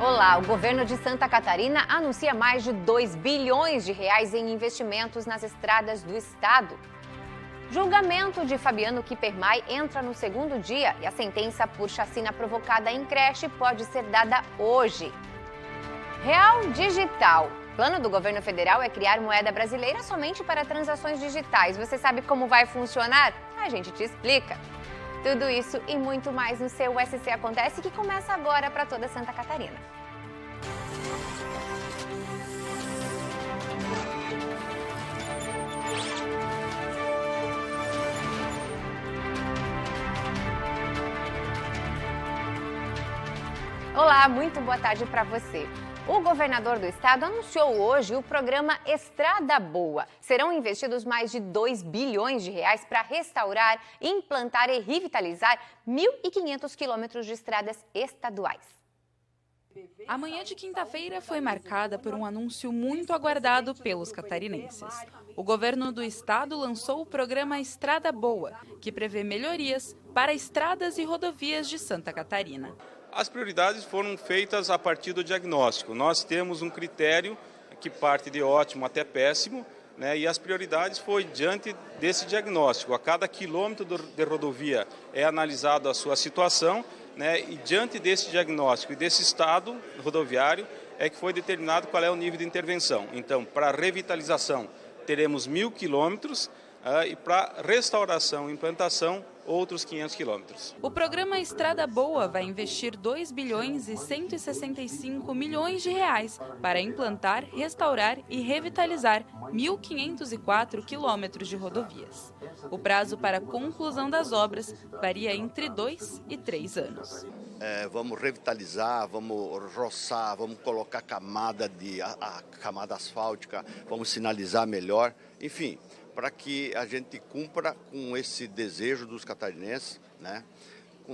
Olá, o governo de Santa Catarina anuncia mais de 2 bilhões de reais em investimentos nas estradas do estado. Julgamento de Fabiano Kippermayi entra no segundo dia e a sentença por chacina provocada em creche pode ser dada hoje. Real Digital. O plano do governo federal é criar moeda brasileira somente para transações digitais. Você sabe como vai funcionar? A gente te explica. Tudo isso e muito mais no seu SC Acontece, que começa agora para toda Santa Catarina. Olá, muito boa tarde para você. O governador do estado anunciou hoje o programa Estrada Boa. Serão investidos mais de 2 bilhões de reais para restaurar, implantar e revitalizar 1.500 quilômetros de estradas estaduais. A manhã de quinta-feira foi marcada por um anúncio muito aguardado pelos catarinenses. O governo do estado lançou o programa Estrada Boa, que prevê melhorias para estradas e rodovias de Santa Catarina. As prioridades foram feitas a partir do diagnóstico. Nós temos um critério que parte de ótimo até péssimo, né, e as prioridades foi diante desse diagnóstico. A cada quilômetro de rodovia é analisado a sua situação, né, e diante desse diagnóstico e desse estado rodoviário é que foi determinado qual é o nível de intervenção. Então, para revitalização teremos 1.000 quilômetros e para restauração e implantação outros 500 quilômetros. O programa Estrada Boa vai investir 2 bilhões e 165 milhões de reais para implantar, restaurar e revitalizar 1.504 quilômetros de rodovias. O prazo para a conclusão das obras varia entre 2 e 3 anos. Vamos revitalizar, vamos roçar, vamos colocar a camada asfáltica, vamos sinalizar melhor, enfim, para que a gente cumpra com esse desejo dos catarinenses, né?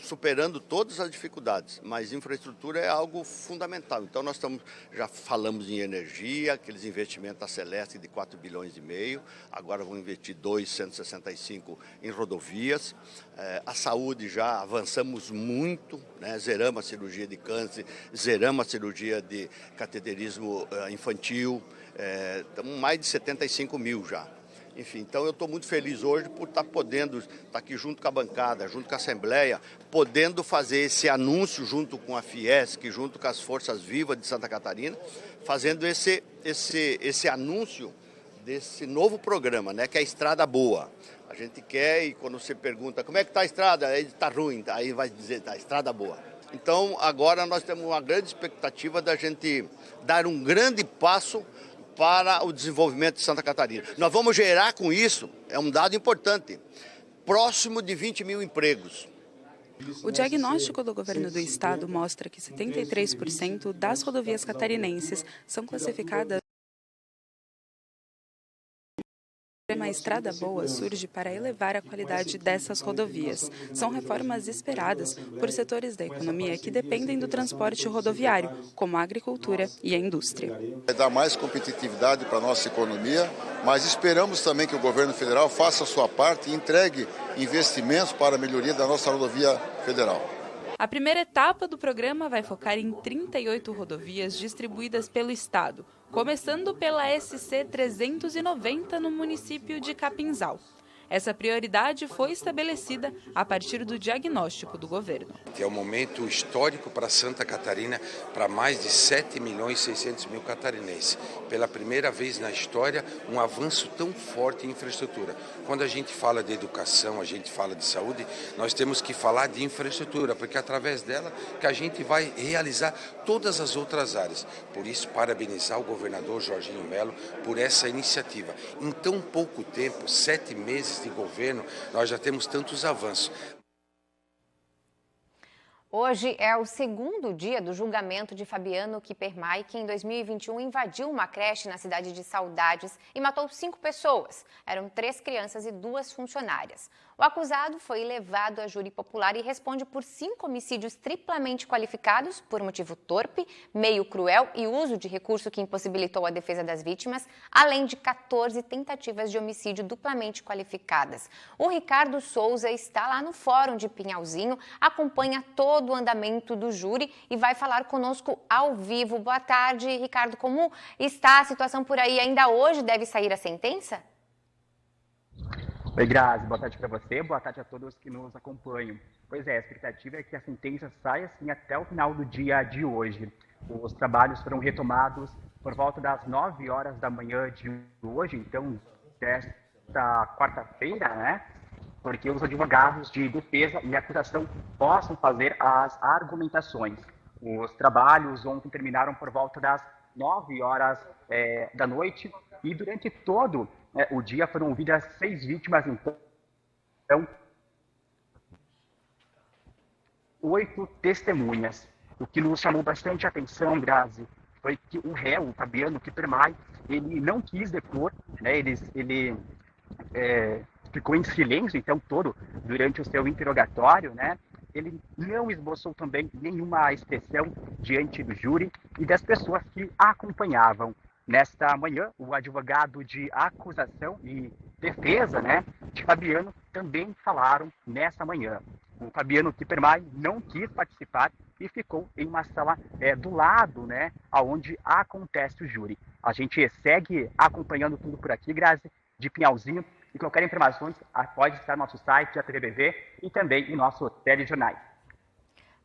Superando todas as dificuldades, mas infraestrutura é algo fundamental. Então nós já falamos em energia, aqueles investimentos da Celeste de 4 bilhões e meio, agora vão investir 265 em rodovias. A saúde já avançamos muito, né? Zeramos a cirurgia de câncer, zeramos a cirurgia de cateterismo infantil, estamos mais de 75 mil já. Enfim, então eu estou muito feliz hoje por estar podendo estar aqui junto com a bancada, junto com a Assembleia, podendo fazer esse anúncio junto com a Fiesc, junto com as Forças Vivas de Santa Catarina, fazendo esse anúncio desse novo programa, né, que é a Estrada Boa. A gente quer, e quando você pergunta como é que está a estrada, aí está ruim, aí vai dizer está a Estrada Boa. Então agora nós temos uma grande expectativa da gente dar um grande passo para o desenvolvimento de Santa Catarina. Nós vamos gerar com isso, é um dado importante, próximo de 20 mil empregos. O diagnóstico do governo do estado mostra que 73% das rodovias catarinenses são classificadas. A Estrada Boa surge para elevar a qualidade dessas rodovias. São reformas esperadas por setores da economia que dependem do transporte rodoviário, como a agricultura e a indústria. Vai dar mais competitividade para a nossa economia, mas esperamos também que o governo federal faça a sua parte e entregue investimentos para a melhoria da nossa rodovia federal. A primeira etapa do programa vai focar em 38 rodovias distribuídas pelo estado, começando pela SC 390 no município de Capinzal. Essa prioridade foi estabelecida a partir do diagnóstico do governo. É um momento histórico para Santa Catarina, para mais de 7 milhões e 600 mil catarinenses. Pela primeira vez na história, um avanço tão forte em infraestrutura. Quando a gente fala de educação, a gente fala de saúde, nós temos que falar de infraestrutura, porque é através dela que a gente vai realizar todas as outras áreas. Por isso, parabenizar o governador Jorginho Melo por essa iniciativa. Em tão pouco tempo, 7 meses de governo, nós já temos tantos avanços. Hoje é o segundo dia do julgamento de Fabiano Kippermayi, que em 2021 invadiu uma creche na cidade de Saudades e matou 5 pessoas. Eram 3 crianças e 2 funcionárias. O acusado foi levado a júri popular e responde por 5 homicídios triplamente qualificados por motivo torpe, meio cruel e uso de recurso que impossibilitou a defesa das vítimas, além de 14 tentativas de homicídio duplamente qualificadas. O Ricardo Souza está lá no Fórum de Pinhalzinho, acompanha todo todo o andamento do júri e vai falar conosco ao vivo. Boa tarde, Ricardo. Como está a situação por aí? Ainda hoje deve sair a sentença? Oi, Grazi. Boa tarde para você. Boa tarde a todos que nos acompanham. Pois é, a expectativa é que a sentença saia assim até o final do dia de hoje. Os trabalhos foram retomados por volta das 9 horas da manhã de hoje, então, desta quarta-feira, né? Porque os advogados de defesa e acusação possam fazer as argumentações. Os trabalhos ontem terminaram por volta das 9 horas da noite e durante todo o dia foram ouvidas 6 vítimas, então 8 testemunhas. O que nos chamou bastante atenção, Grazi, foi que o réu, o Fabiano Kippermayer, ele não quis depor, né? Ele ficou em silêncio, então, todo durante o seu interrogatório, né? Ele não esboçou também nenhuma expressão diante do júri e das pessoas que acompanhavam. Nesta manhã, o advogado de acusação e defesa, né, de Fabiano também falaram nessa manhã. O Fabiano Kippermayer não quis participar e ficou em uma sala do lado, né, onde acontece o júri. A gente segue acompanhando tudo por aqui, Grazi, de Pinhalzinho, e qualquer informação pode estar no nosso site, a TVBV, e também em nosso telejornais.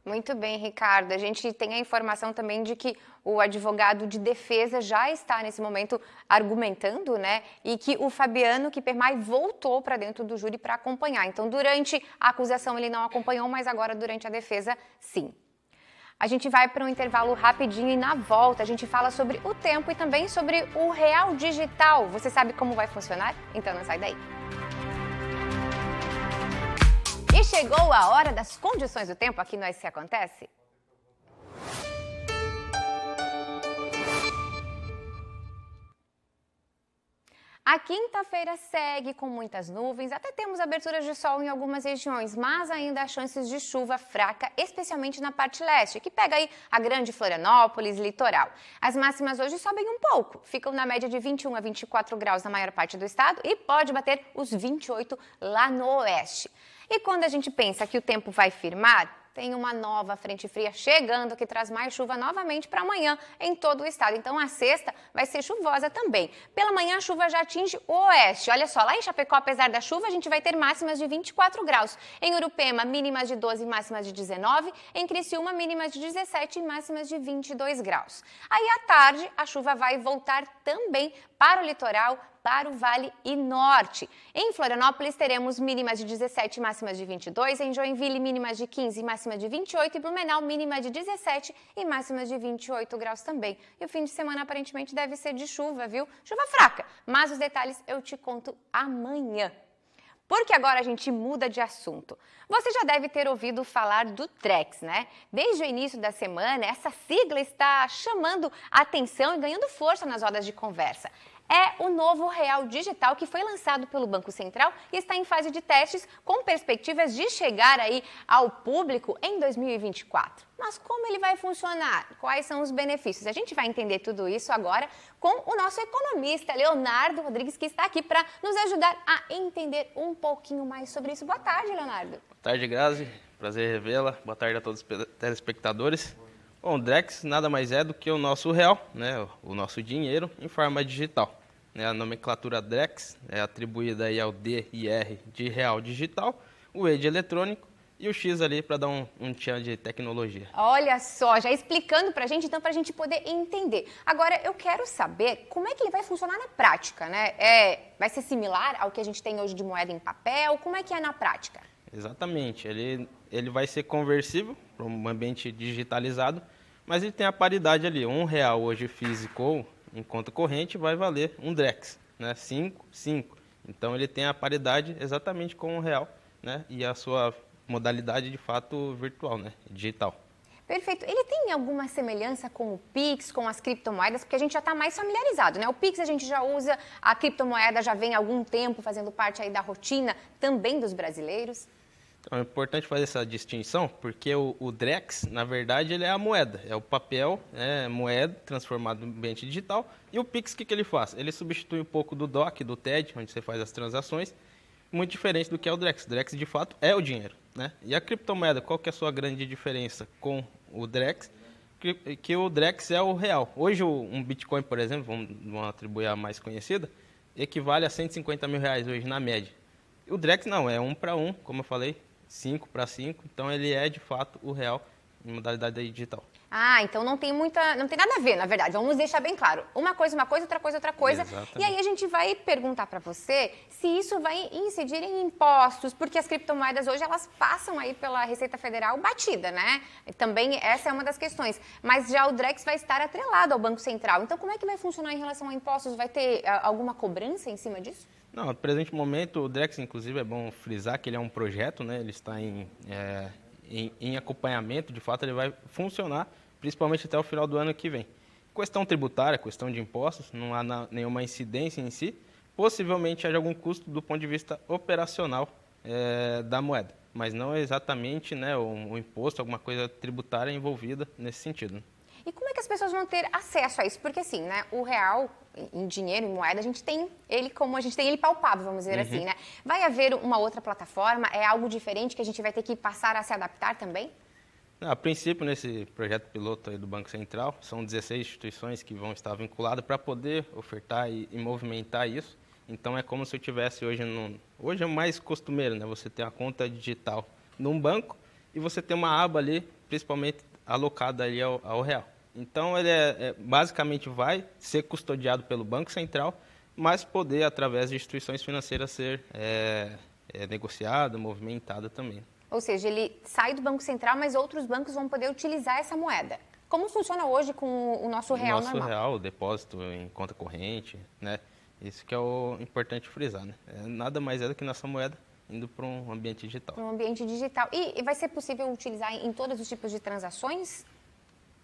Muito bem, Ricardo. A gente tem a informação também de que o advogado de defesa já está, nesse momento, argumentando, né? E que o Fabiano Kippermayer voltou para dentro do júri para acompanhar. Então, durante a acusação ele não acompanhou, mas agora, durante a defesa, sim. A gente vai para um intervalo rapidinho e na volta a gente fala sobre o tempo e também sobre o real digital. Você sabe como vai funcionar? Então não sai daí. E chegou a hora das condições do tempo aqui no SC Acontece. A quinta-feira segue com muitas nuvens, até temos aberturas de sol em algumas regiões, mas ainda há chances de chuva fraca, especialmente na parte leste, que pega aí a grande Florianópolis, litoral. As máximas hoje sobem um pouco, ficam na média de 21 a 24 graus na maior parte do estado e pode bater os 28 lá no oeste. E quando a gente pensa que o tempo vai firmar, tem uma nova frente fria chegando que traz mais chuva novamente para amanhã em todo o estado. Então a sexta vai ser chuvosa também. Pela manhã a chuva já atinge o oeste. Olha só, lá em Chapecó, apesar da chuva, a gente vai ter máximas de 24 graus. Em Urupema, mínimas de 12 e máximas de 19. Em Criciúma, mínimas de 17 e máximas de 22 graus. Aí à tarde a chuva vai voltar também para o litoral, para o Vale e Norte. Em Florianópolis, teremos mínimas de 17 e máximas de 22, em Joinville, mínimas de 15 e máxima de 28, e Blumenau, mínima de 17 e máximas de 28 graus também. E o fim de semana, aparentemente, deve ser de chuva, viu? Chuva fraca, mas os detalhes eu te conto amanhã. Porque agora a gente muda de assunto. Você já deve ter ouvido falar do Drex, né? Desde o início da semana, essa sigla está chamando a atenção e ganhando força nas rodas de conversa. É o novo Real Digital que foi lançado pelo Banco Central e está em fase de testes com perspectivas de chegar aí ao público em 2024. Mas como ele vai funcionar? Quais são os benefícios? A gente vai entender tudo isso agora com o nosso economista, Leonardo Rodrigues, que está aqui para nos ajudar a entender um pouquinho mais sobre isso. Boa tarde, Leonardo. Boa tarde, Grazi. Prazer revê-la. Boa tarde a todos os telespectadores. Bom, o Drex nada mais é do que o nosso real, né, o nosso dinheiro em forma digital. A nomenclatura Drex é atribuída aí ao D e R de real digital, o E de eletrônico e o X ali para dar um tchan de tecnologia. Olha só, já explicando para a gente, então, para a gente poder entender. Agora, eu quero saber como é que ele vai funcionar na prática, né? Vai ser similar ao que a gente tem hoje de moeda em papel? Como é que é na prática? Exatamente, ele vai ser conversível para um ambiente digitalizado, mas ele tem a paridade ali, R$1 hoje físico ou em conta corrente vai valer um Drex, né? 5. Então ele tem a paridade exatamente com R$1, né? E a sua modalidade de fato virtual, né? Digital. Perfeito. Ele tem alguma semelhança com o Pix, com as criptomoedas? Porque a gente já está mais familiarizado, né? O Pix a gente já usa, a criptomoeda já vem há algum tempo fazendo parte aí da rotina também dos brasileiros. Então, é importante fazer essa distinção, porque o Drex, na verdade, ele é a moeda. É o papel, moeda, transformado no ambiente digital. E o Pix, o que ele faz? Ele substitui um pouco do DOC, do TED, onde você faz as transações, muito diferente do que é o Drex. O Drex, de fato, é o dinheiro. né? E a criptomoeda, qual que é a sua grande diferença com o Drex? Que o Drex é o real. Hoje um Bitcoin, por exemplo, vamos atribuir a mais conhecida, equivale a 150 mil reais hoje na média. O Drex não, é 1 para 1, como eu falei, 5 para 5, então ele é de fato o real em modalidade digital. Ah, então não tem nada a ver, na verdade. Vamos deixar bem claro. Uma coisa, outra coisa. Exatamente. E aí a gente vai perguntar para você se isso vai incidir em impostos, porque as criptomoedas hoje elas passam aí pela Receita Federal batida, né? Também essa é uma das questões. Mas já o Drex vai estar atrelado ao Banco Central. Então como é que vai funcionar em relação a impostos? Vai ter alguma cobrança em cima disso? Não, no presente momento o Drex, inclusive, é bom frisar que ele é um projeto, né? Ele está em acompanhamento, de fato ele vai funcionar, principalmente até o final do ano que vem. Questão tributária, questão de impostos, não há nenhuma incidência em si, possivelmente haja algum custo do ponto de vista operacional da moeda, mas não exatamente, né, um imposto, alguma coisa tributária envolvida nesse sentido. E como é que as pessoas vão ter acesso a isso? Porque assim, né, o real, em dinheiro, em moeda, a gente tem ele palpável, vamos dizer assim, né? Vai haver uma outra plataforma? É algo diferente que a gente vai ter que passar a se adaptar também? A princípio, nesse projeto piloto aí do Banco Central, são 16 instituições que vão estar vinculadas para poder ofertar e movimentar isso. Então, é como se eu tivesse hoje é o mais costumeiro, né? Você ter a conta digital num banco e você ter uma aba ali, principalmente alocada ali ao real. Então, ele basicamente vai ser custodiado pelo Banco Central, mas poder, através de instituições financeiras, ser negociado, movimentado também. Ou seja, ele sai do Banco Central, mas outros bancos vão poder utilizar essa moeda. Como funciona hoje com o nosso real normal? O nosso real, o depósito em conta corrente, né? Isso que é o importante frisar, né? Nada mais é do que nossa moeda indo para um ambiente digital. Para um ambiente digital. E vai ser possível utilizar em todos os tipos de transações?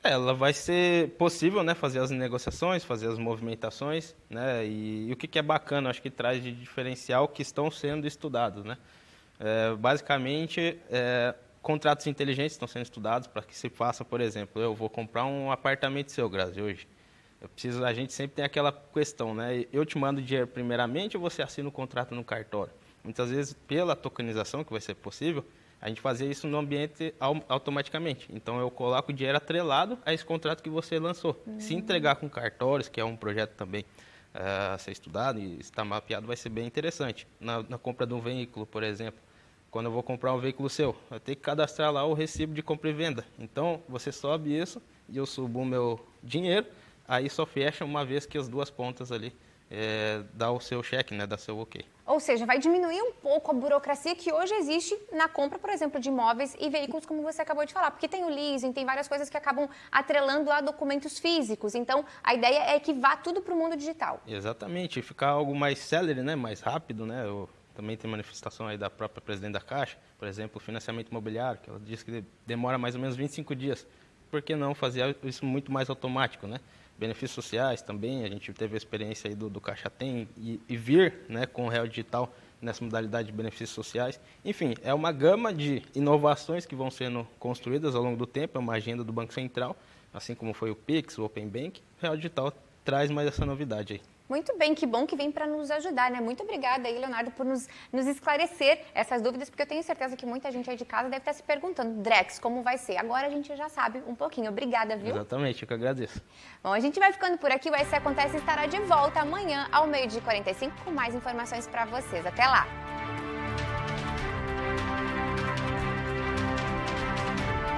Ela vai ser possível, né, fazer as negociações, fazer as movimentações, né? E o que é bacana, acho que traz de diferencial que estão sendo estudados, né? Basicamente, contratos inteligentes estão sendo estudados para que se faça, por exemplo, eu vou comprar um apartamento seu, Grazi, hoje. A gente sempre tem aquela questão, né? Eu te mando dinheiro primeiramente ou você assina o contrato no cartório? Muitas vezes, pela tokenização, que vai ser possível, a gente fazer isso no ambiente automaticamente. Então, eu coloco o dinheiro atrelado a esse contrato que você lançou. Se entregar com cartórios, que é um projeto também a ser estudado e está mapeado, vai ser bem interessante. Na compra de um veículo, por exemplo. Quando eu vou comprar um veículo seu, eu tenho que cadastrar lá o recibo de compra e venda. Então, você sobe isso e eu subo o meu dinheiro, aí só fecha uma vez que as duas pontas ali dá o seu cheque, né, dá seu ok. Ou seja, vai diminuir um pouco a burocracia que hoje existe na compra, por exemplo, de imóveis e veículos, como você acabou de falar. Porque tem o leasing, tem várias coisas que acabam atrelando a documentos físicos. Então, a ideia é que vá tudo para o mundo digital. Exatamente, ficar algo mais célere, né, mais rápido, né. Também tem manifestação aí da própria presidente da Caixa, por exemplo, o financiamento imobiliário, que ela diz que demora mais ou menos 25 dias. Por que não fazer isso muito mais automático, né? Benefícios sociais também, a gente teve a experiência aí do Caixa Tem e vir, né, com o Real Digital nessa modalidade de benefícios sociais. Enfim, é uma gama de inovações que vão sendo construídas ao longo do tempo, é uma agenda do Banco Central, assim como foi o Pix, o Open Bank. O Real Digital traz mais essa novidade aí. Muito bem, que bom que vem para nos ajudar, né? Muito obrigada aí, Leonardo, por nos esclarecer essas dúvidas, porque eu tenho certeza que muita gente aí de casa deve estar se perguntando, Drex, como vai ser? Agora a gente já sabe um pouquinho. Obrigada, viu? Exatamente, eu que agradeço. Bom, a gente vai ficando por aqui. O SC Acontece estará de volta amanhã ao 12h45 com mais informações para vocês. Até lá!